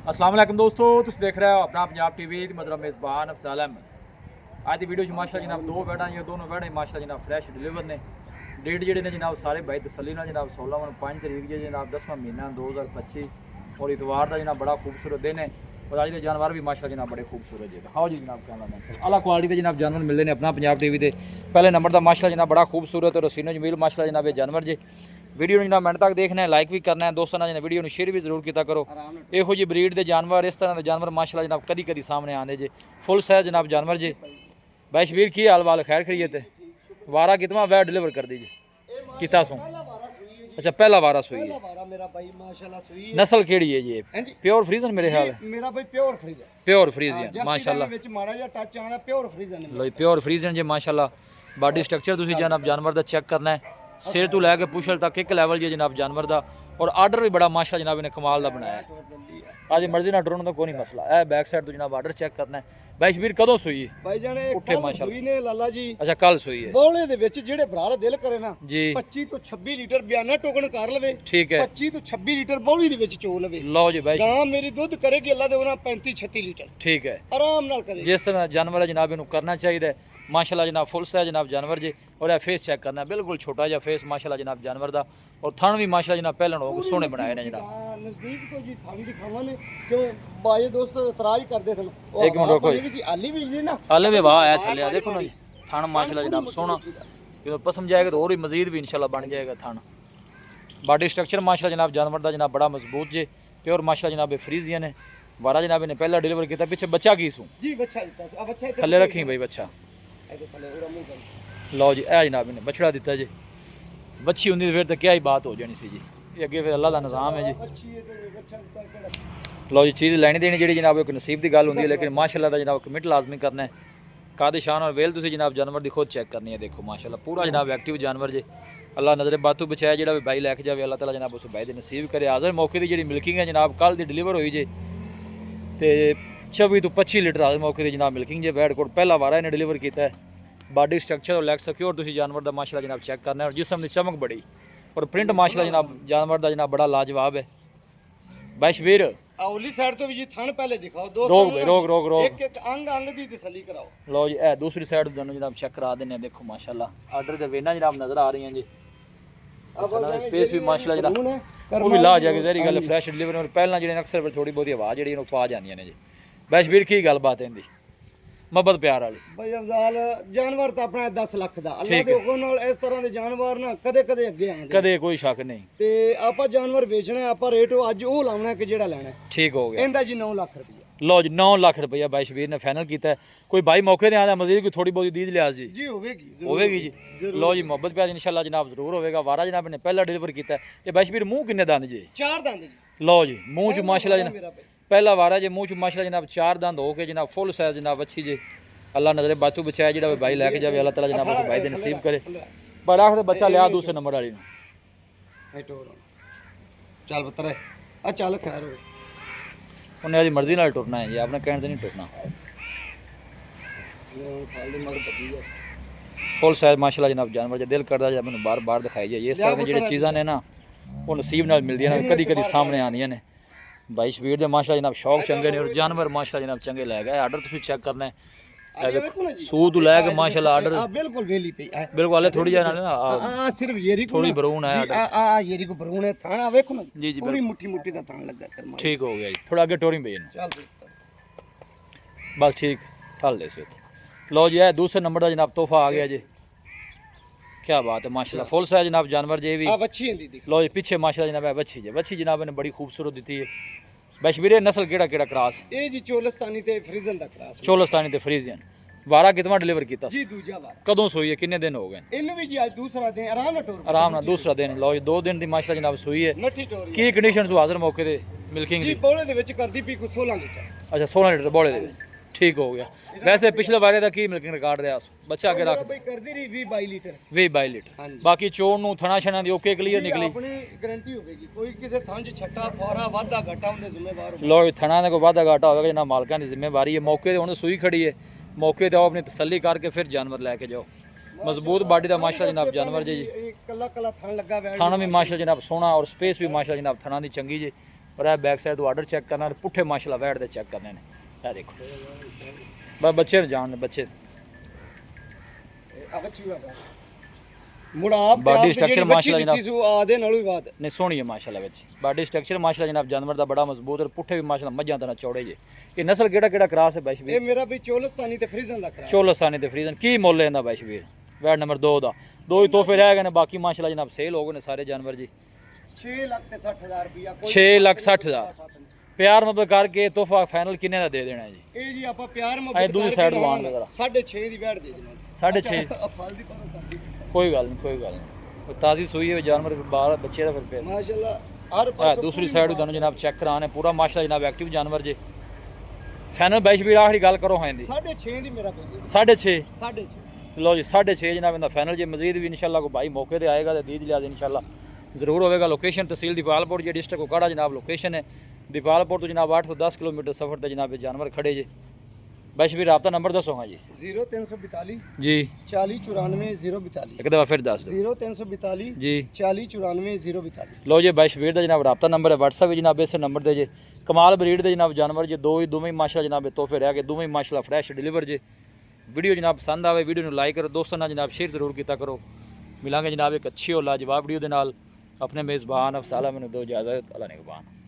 अस्सलाम वालेकुम दोस्तों, तुम देख रहे हो अपना पंजाब टीवी मतलब मेज़बान अफज़ल अहमद। आज की वीडियो माशाअल्लाह जनाब दो वैड़ा ये दोनों वैड़ा माशाअल्लाह जनाब फ्रैश डिलीवर ने। डेट जेडे ने जनाब सारे भाई तसली ना जनाब 16/5 तारीख जे जनाब 10वां महीना 2025 और इतवार का जनाब बड़ा खूबसूरत दिन है। और आज के जानवर भी माशाअल्लाह जनाब बड़े खूबसूरत है। हाँ जी जनाब कैमरामैन अला क्वालिटी के जनाब जानवर मिलते हैं अपना पंजाब टीवी से। पहले नंबर का माशाअल्लाह जनाब बड़ा खूबसूरत और रसीनो जमील माशाअल्लाह जनाब ये जानवर जे। वीडियो जनाब मिनट तक देखना है, लाइक भी करना है दोस्तों ने, वीडियो शेयर भी जरूर किया करो। ਇਹੋ ਜਿਹੀ ब्रीड के जानवर इस तरह के जानवर माशाअल्लाह जनाब कदी कदी सामने आते जे। फुल साइज जनाब जानवर जे। भाई शबीर की हाल वाल खैर खड़िए थे वारा कितना वह डिलीवर कर दीजिए किता सो। अच्छा पहला वारा सुई है मेरा भाई माशाल्लाह सुई है। नस्ल केड़ी है ये? प्योर फ्रीजन मेरे ख्याल है। मेरा भाई प्योर फ्रीजन प्योर फ्रीजन माशाअल्लाह ਵਿੱਚ ਮਾੜਾ ਜਿਹਾ ਟੱਚ ਆਉਂਦਾ प्योर फ्रीजन लो प्योर फ्रीजन जे माशाअल्लाह। बॉडी स्ट्रक्चर तुसी जनाब जानवर का चेक करना है, सिर तो लैके पुछल तक एक लैवल जे जनाब जानवर का। और आर्डर भी बड़ा माशा जनाब इन्हें कमाल का बनाया है। आज मर्जी ना ड्रोन का कोई नहीं मसला है। बैक साइड तो जनाब आर्डर चेक करना है। भाई शबीर कदों सुई है? भाई जाने उठे माशाअल्लाह सुई ने लाला जी। अच्छा कल सुई है ਬੋਲੇ ਦੇ ਵਿੱਚ ਜਿਹੜੇ ਭਰਾ ਦਾ ਦਿਲ ਕਰੇ ਨਾ जी 25 ਤੋਂ 26 ਲੀਟਰ ਬਿਆਨਾ ਟੋਕਨ ਕਰ ਲਵੇ। ठीक है 25 ਤੋਂ 26 ਲੀਟਰ ਬੋਲੀ ਦੇ ਵਿੱਚ ਚੋ ਲਵੇ। लो जी भाई ਗਾਂ ਮੇਰੀ ਦੁੱਧ ਕਰੇਗੀ ਅੱਲਾ ਦੇ ਉਹਨਾਂ 35 36 ਲੀਟਰ ठीक है। ਆਰਾਮ ਨਾਲ ਕਰੇਗੀ। जिस तरह जानवर है जनाब इन्हू करना चाहिए माशाल्लाह जनाब फुल साइज जनाब जानवर जे। और यह फेस चेक करना है बिल्कुल छोटा जहा फेस माशाल्लाह जनाब जानवर का। और थन भी माशाल्लाह जनाब पहले हो सोहने बनाए ने जनाब। ਨਜ਼ਦੀਕ ਤੋਂ ਜੀ ਥਾਲੀ ਦਿਖਾਵਾਂ ਨੇ ਜੋ ਬਾਏ ਦੋਸਤ ਇਤਰਾਜ਼ ਕਰਦੇ ਸਨ। एक मिनट रोको ਵੀ ਸੀ ਆਲੀ ਵੀ ਜੀ ਨਾ हाले भी वाह है थले देखो ना जी थन माशाल्लाह जनाब सोहना। जो पसंद जाएगा तो और भी मजीद भी इंशाल्लाह बन जाएगा थन। बॉडी स्ट्रक्चर माशाल्लाह जनाब जानवर का जनाब बड़ा मजबूत जे। प्योर माशाल्लाह जनाब फ्रीजियन है। वारा जनाब ने पहला डिलीवर किया पीछे बच्चा की सू जी बच्चा ਦਿੱਤਾ ਆ ਬੱਚਾ ਇੱਥੇ थले रखी भाई बच्चा। ਇਹਦੇ ਥੱਲੇ ਉਹਦਾ ਮੂੰਹ ਕਰ लो जी ए जनाब ने बछड़ा दिता जी। बच्ची होंदी फिर तो क्या ही बात हो जानी सी जी। ये अगे फिर अल्लाह का निज़ाम है जी। ਅੱਛੀ ਇਹਦੇ ਬੱਚਾ ਦਿੱਤਾ ਕਿਹੜਾ लो जी चीज़ लैनी देनी जी जनाब एक नसीब की गल होंदी है। लेकिन माशाल्लाह दा जनाब कमिट लाजमी करना है। कादे शान और वेल तुसी जनाब जानवर की खुद चेक करनी है। देखो माशाल्लाह पूरा जनाब एक्टिव जानवर जे। अल्लाह नजरे बातू बचाया जो भी भाई लैके जाए अल्लाह ताला जनाब उस भाई के नसीब करे। हाज़र मौके की जी मिल्किंग है जनाब कल की डिलीवर हुई जे। तो 24 तो 25 लीटर हाज़र मौके की जनाब मिल्किंग जे। वैट कोट पहला वारा इन्हें डिलीवर किया है। बॉडी स्ट्रक्चर और लैग सिक्योर तुसी जानवर का माशाल्लाह जनाब चेक करना है। और जिसम की चमक बड़ी और प्रिंट माशाल्लाह जनाब जानवर का जनाब बड़ा लाजवाब है। भाई शबीर औली साइड तो भी जी थन पहले दिखाओ दो रोक भाई रोक रोक रोक। एक एक अंग अंग दी तसल्ली कराओ। लो जी ए दूसरी साइड दोनों जनाब चेक करा देने देखो माशाल्लाह आर्डर के वेना जनाब नजर आ रही हैं जी। स्पेस भी माशाल्लाह जनाब वो भी ला जाएगी जहरी गल फ्रैश डिलीवरी। और पहला जो अक्सर थोड़ी बहुत आवाज़ जी पा जाती ने जी। भाई शबीर की गलबात है इनकी मोहब्बत प्यार वाली? भाई अफजाल जानवर तो अपना 10 लाख ਦਾ ਅੱਲਾ ਦੇ ਹੁਕਮ ਨਾਲ ਇਸ ਤਰ੍ਹਾਂ ਦੇ ਜਾਨਵਰ ਨਾ ਕਦੇ ਕਦੇ ਅੱਗੇ ਆਉਂਦੇ कदे कोई शक नहीं। ਤੇ ਆਪਾਂ ਜਾਨਵਰ ਵੇਚਣਾ ਆਪਾਂ ਰੇਟ ਅੱਜ ਉਹ ਲਾਉਣਾ ਕਿ ਜਿਹੜਾ ਲੈਣਾ ठीक हो गया। ਇਹਦਾ ਜੀ 9 ਲੱਖ ਰੁਪਏ। लो जी 9 लाख रुपया भाई शबीर ने फाइनल किया। कोई भाई मौके से आया मजीद कोई थोड़ी बहुत दीद लिहाज जी जी होवेगी होगी जी। लो जी मोहब्बत प्यार इंशाल्लाह जनाब जरूर होगा। वारा जनाब ने पहला डिलीवर किया। ये भाई शबीर मुँह किन्ने दंद जी? 4 ਦੰਦ ਜੀ। लो जी मुँह च माशाल्लाह जनाब ਮੇਰਾ ਭਾਈ पहला वारा जे मुँह च माशाल्लाह जनाब 4 दंद हो के जनाब फुल साइज जनाब अच्छी जे। अल्लाह नजरे बातू बचाया जो भाई लैके जाए अल्लाह ताला जनाब उस भाई के नसीब करे। पर आखिर बच्चा लिया दूसरे नंबर वाली ਚੱਲ ਪੁੱਤਰ ਆ ਚੱਲ ਖੈਰ ਹੋਵੇ। उन्हें आज मर्जी नाल टुरना है जी आपने कहने से नहीं टुरना। फुल साइज माशाल्लाह जनाब जानवर जो दिल करता जब मैंने बार बार दिखाई जाए। इस तरह की जो चीज़ा ने ना वो नसीब नाल मिलदी ने कदी कदी सामने आंदियां ने। भाई शबीर दे माशाल्लाह जनाब शौक चंगे ने और जानवर माशाल्लाह जनाब चंगे लै गए। आर्डर तुसीं चेक करना है सूद लैके माशाल्लाह आर्डर ਆ ਬਿਲਕੁਲ ਵੇਲੀ ਪਈ ਆ बिल्कुल हाले थोड़ी जाना ना ਆ ਸਿਰਫ ਯੇਰੀ थोड़ी बरून है ਆ ਆ ਯੇਰੀ ਕੋ ਬਰੂਨ ਹੈ ਥਾਣਾ ਵੇਖੋ ਨਾ जी जी ਪੂਰੀ ਮੁੱਠੀ ਮੁੱਠੀ ਦਾ ਥਾਣ ਲੱਗਾ ਕਰਮਾ। ठीक हो गया जी थोड़ा आगे टोरी पे ਚੱਲ ਪੁੱਤਰ बस ठीक ढल दे इस। लो जी है दूसरे नंबर का जनाब तोहफा आ गया जी। क्या बात है माशाल्लाह फुल साइज जनाब जानवर जे भी। ਆ ਬੱਚੀ ਹੁੰਦੀ ਦੇਖ लो जी पीछे माशाल्लाह जनाब है बच्ची जे। बच्ची जनाब ने बड़ी खूबसूरत दी है। भाई शबीर नस्ल केड़ा केड़ा क्रॉस? ਇਹ ਜੀ ਚੋਲਸਤਾਨੀ ਤੇ ਫਰੀਜ਼ਨ ਦਾ ਕਰਾਸ चोलस्तानी ते फ्रीजियन। वारा कितना डिलीवर किया? ਜੀ ਦੂਜਾ ਵਾਰ कदों सोई है किन्ने दिन हो गए? ਇਹਨੂੰ ਵੀ ਜੀ ਅੱਜ ਦੂਸਰਾ ਦਿਨ ਆਰਾਮ ਨਾਲ ਟੋਰ आराम नाल दूसरा दिन। लो जी 2 दिन की माशाल्लाह जनाब सोई है। ਨੱਠੀ ਟੋਰੀ की कंडीशन सु हाजिर मौके ते मिल्किंग ਜੀ दी? ਬੋਲੇ ਦੇ ਵਿੱਚ ਕਰਦੀ ਪਈ ਕੋ 16 ਲੀਟਰ। अच्छा 16 लीटर बोले दे ठीक हो गया। वैसे पिछले बारे का की मिल्किंग रिकॉर्ड रहा बच्चा आगे रख ਬਈ ਕਰਦੀ ਰਹੀ 20 22 ਲੀਟਰ 20-22 लीटर। ਹਾਂਜੀ। बाकी चोण नूं थणा छणा दी ओके क्लियर निकली। ਆਪਣੀ ਗਾਰੰਟੀ ਹੋਵੇਗੀ ਕੋਈ ਕਿਸੇ ਥਾਂ 'ਚ ਛੱਟਾ ਫੁਆਰਾ ਵਾਧਾ ਘਟਾ ਹੁੰਦੇ ਜ਼ਿੰਮੇਵਾਰ ਹੋਵੇ। लो थणा का कोई वाधा घाटा होगा जनाब मालकां की जिम्मेवारी है। मौके ते हुण सूई खड़ी है मौके ते आओ अपनी तसल्ली करके फिर जानवर लैके जाओ। मजबूत बॉडी का माशाल्लाह जनाब जानवर जी। ਕੱਲਾ ਕੱਲਾ ਥਾਂ ਲੱਗਾ ਵੈੜ थाना भी माशाल्लाह जनाब सोहना और स्पेस भी माशाल्लाह जनाब थाना दी चंगी जी। ਔਰ ਇਹ ਬੈਕ ਸਾਈਡ ਤੋਂ ਆਰਡਰ ਚੈੱਕ ਕਰਨਾ ਤੇ ਪੁੱਠੇ ਮਾਸ਼ਾਅੱਲਾ ਵੈੜ ਦੇ ਚੈੱਕ ਕਰਨੇ ਨੇ ਇਹ ਦੇਖੋ ਬਸ ਬੱਚੇ ਨੂੰ ਜਾਣ ਬੱਚੇ ਮੁੜਾ ਆਪ ਬਾਡੀ ਸਟਰਕਚਰ ਮਾਸ਼ਾਅੱਲਾ ਜਨਾਬ ਆਦੇ ਨਾਲੋਂ ਵੀ ਬਾਤ ਨੇ ਸੋਹਣੀ ਹੈ ਮਾਸ਼ਾਅੱਲਾ ਵਿੱਚ ਬਾਡੀ ਸਟਰਕਚਰ ਮਾਸ਼ਾਅੱਲਾ ਜਨਾਬ ਜਾਨਵਰ ਦਾ ਬੜਾ ਮਜ਼ਬੂਤ ਔਰ ਪੁੱਠੇ ਵੀ ਮਾਸ਼ਾਅੱਲਾ ਮੱਝਾਂ ਦਾ ਚੌੜੇ ਜੇ ਇਹ ਨਸਲ ਕਿਹੜਾ ਕਰਾਸ ਹੈ ਬੈਸ਼ਵੀਰ ਇਹ ਮੇਰਾ ਵੀ ਚੋਲਸਤਾਨੀ ਤੇ ਫਰੀਜ਼ਨ ਦਾ ਕਰਾ ਚੋਲਸਤਾਨੀ ਤੇ ਫਰੀਜ਼ਨ ਕੀ ਮੁੱਲ ਹੈ ਇਹਦਾ ਬੈਸ਼ਵੀਰ ਵੈੜ ਨੰਬਰ 2 ਦਾ ਦੋ ਹੀ ਤੋਹਫੇ ਰਹਿ ਗਏ ਨੇ ਬਾਕੀ ਮਾਸ਼ਾਅੱਲਾ ਜਨਾਬ ਸੇਲ ਹੋ ਗਏ ਨੇ ਸਾਰੇ ਜਾਨਵਰ ਜੀ 6,60,000 ਰੁਪਇਆ 6,60,000 ਪਿਆਰ ਮੁਹੱਬਤ ਕਰਕੇ ਤੋਹਫਾ ਫਾਈਨਲ ਕਿੰਨੇ ਦਾ ਦੇ ਦੇਣਾ ਜੀ ਇਹ ਜੀ ਆਪਾਂ ਪਿਆਰ ਇਹ ਮੁਹੱਬਤ ਦੂਜੀ ਸਾਈਡ ਲਵਾਉਣ ਜ਼ਰਾ 6.5 ਦੀ ਵੈੜ ਦੇ ਦੇਣਾ 6.5 ਫਲ ਦੀ ਪਰੋਂ ਕਰਦੀ ਕੋਈ ਗੱਲ ਨਹੀਂ ਤਾਜ਼ੀ ਸੂਈ ਹੈ ਜਾਨਵਰ ਬਾਲ ਬੱਚੇ ਦਾ ਫਿਰ ਪਿਆ ਮਾਸ਼ਾਅੱਲਾ ਹਰ ਪਾਸੇ ਦੂਸਰੀ ਸਾਈਡ ਵੀ ਤੁਹਾਨੂੰ ਜਨਾਬ ਚੈੱਕ ਕਰਾਣੇ ਪੂਰਾ ਮਾਸ਼ਾਅੱਲਾ ਜਨਾਬ ਐਕਟਿਵ ਜਾਨਵਰ ਜੇ ਫਾਈਨਲ ਬੈਸ਼ਵੀਰ ਆਖਰੀ ਗੱਲ ਕਰੋ ਹਾਂ ਦੀ 6.5 ਦੀ ਮੇਰਾ ਪੈਂਦੀ 6.5 6.5 ਲੋ ਜੀ 6.5 ਜਨਾਬ ਇਹਦਾ ਫਾਈਨਲ ਜੇ ਮਜ਼ੀਦ ਵੀ ਇਨਸ਼ਾਅੱਲਾ ਕੋ ਭਾਈ ਮੌਕੇ ਤੇ ਆਏਗਾ ਤੇ ਦੀਦ ਲਿਆ ਦੇ ਇਨਸ਼ਾਅੱਲਾ ਜ਼ਰੂਰ ਹੋਵੇਗਾ ਲੋਕੇਸ਼ਨ ਤਹਿਸੀਲ ਦੀਪਾਲਪੁਰ ਜੇ ਡਿਸਟ੍ਰਿਕਟ ਕੋਕਾੜਾ ਜਨਾਬ ਲੋਕੇਸ਼ਨ ਹੈ ਦੀਪਾਲਪੁਰ ਤੋਂ ਜਨਾਬ 8 ਤੋਂ 10 ਕਿਲੋਮੀਟਰ ਸਫ਼ਰ ਤੇ ਜਨਾਬ ਇਹ ਜਾਨਵਰ ਖੜੇ ਜੇ ਬੈਸ਼ਵੀਰ ਰਾਬਤਾ ਨੰਬਰ ਦੱਸੋ ਹਾਂ ਜੀ 0342 ਜੀ 4094 ਇੱਕ ਦਫਾ ਫਿਰ ਦੱਸ ਦਿਓ 0342 ਜੀ 4094 ਲੋ ਜੀ ਬੈਸ਼ਵੀਰ ਦਾ ਜਨਾਬ ਰਾਬਤਾ ਨੰਬਰ ਹੈ WhatsApp ਵੀ ਜਨਾਬ ਇਸ ਨੰਬਰ ਤੇ ਜੇ ਕਮਾਲ ਬਰੀਡ ਦੇ ਜਨਾਬ ਜਾਨਵਰ ਜੇ ਦੋਵੇਂ ਹੀ ਮਾਸ਼ਾਅੱਲਾ ਜਨਾਬ ਤੋਹਫੇ ਰਹਿ ਗਏ ਦੋਵੇਂ ਹੀ ਮਾਸ਼ਾਅੱਲਾ ਫਰੈਸ਼ ਡਿਲੀਵਰ ਜੇ ਵੀਡੀਓ ਜਨਾਬ ਪਸੰਦ ਆਵੇ ਵੀਡੀਓ ਨੂੰ ਲਾਈਕ ਕਰੋ ਦੋਸਤਾਂ ਨਾਲ ਜਨਾਬ ਸ਼ੇਅਰ ਜ਼ਰੂਰ ਕੀਤਾ ਕਰੋ ਮਿਲਾਂਗੇ ਜਨਾਬ ਇੱਕ ਅੱਛੀ ਔਰ ਲਾਜਵਾਬ ਵੀਡੀਓ ਦੇ ਨਾਲ ਆਪਣੇ ਮੇਜ਼ਬਾਨ ਅਫਸਾਲਾ ਮੈਨੂੰ ਦੋ ਇਜਾਜ਼ਤ ਅੱਲਾ ਨਿਗਹਬਾਨ